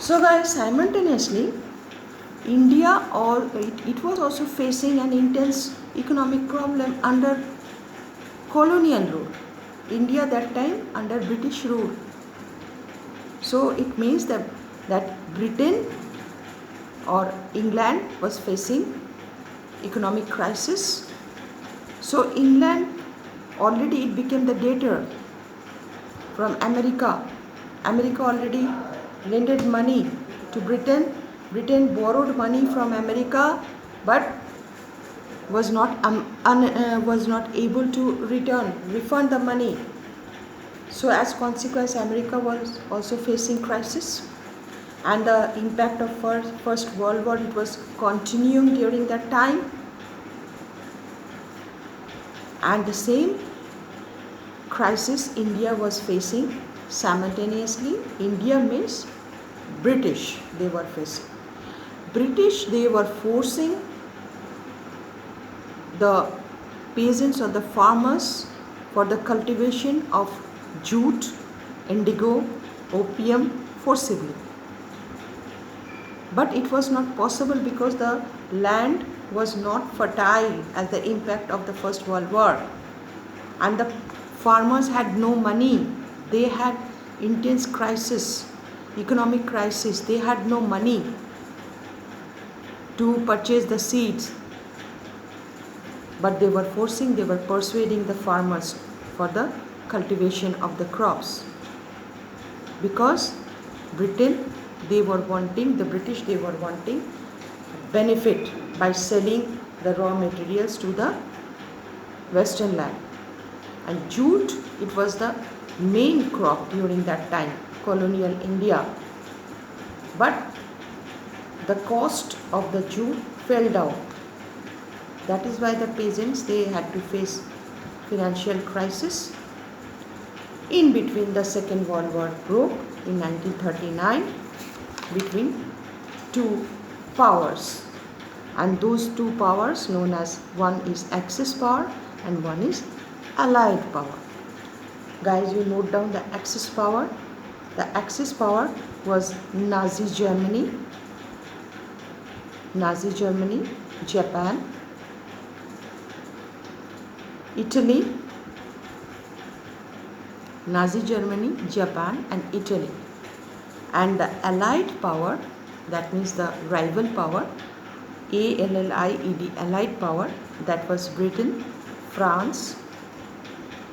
So guys, simultaneously, India it was also facing an intense economic problem under colonial rule. India that time under British rule. So it means that Britain or England was facing economic crisis. So England already it became the debtor from America. America already lended money to Britain. Britain borrowed money from America, but was not able to refund the money. So as consequence, America was also facing crisis, and the impact of First World War it was continuing during that time, and the same crisis India was facing simultaneously. India means British they were facing. British they were forcing the peasants or the farmers for the cultivation of jute, indigo, opium forcibly. But it was not possible because the land was not fertile as the impact of the First World War, and the farmers had no money. They had intense crisis, economic crisis. They had no money to purchase the seeds, but they were persuading the farmers for the cultivation of the crops, because the British they were wanting benefit by selling the raw materials to the western land. And jute it was the main crop during that time, colonial India, but the cost of the jute fell down. That is why the peasants they had to face financial crisis. In between, the Second World War broke in 1939 between two powers, and those two powers known as, one is Axis power and one is Allied power. Guys, you note down the Axis power. The Axis power was Nazi Germany, Japan, Italy, Nazi Germany, Japan and Italy. And the Allied power, that means the rival power, ALLIED, Allied power, that was Britain, France,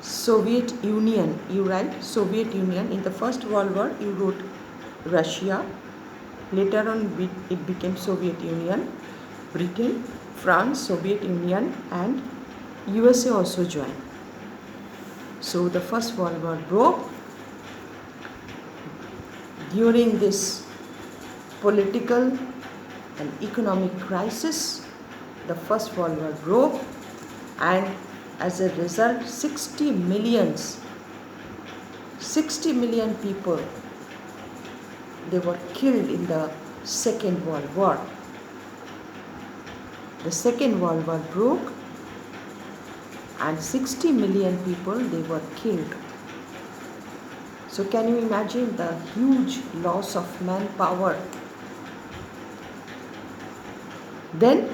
Soviet Union. You write Soviet Union. In the First World War you wrote Russia. Later on it became Soviet Union. Britain, France, Soviet Union and USA also joined. So the First World War broke. During this political and economic crisis, the First World War broke, and as a result 60 million people they were killed in the Second World War. The Second World War broke and 60 million people they were killed. So can you imagine the huge loss of manpower? Then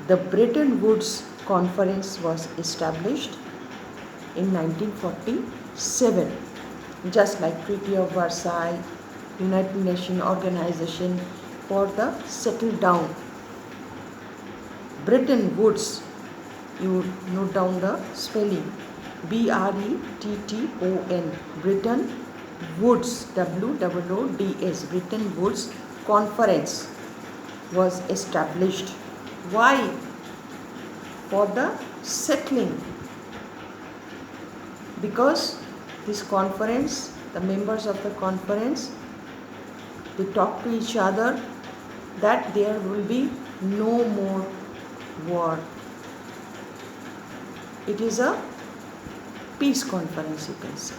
the Bretton Woods Conference was established in 1947, just like Treaty of Versailles, United Nations Organization for the settle down. Bretton Woods, you note down the spelling, BRETTON, Bretton Woods, WOODS, Bretton Woods Conference was established. Why? For the settling. Because this conference, the members of the conference, they talk to each other that there will be no more war. It is a peace conference, you can say.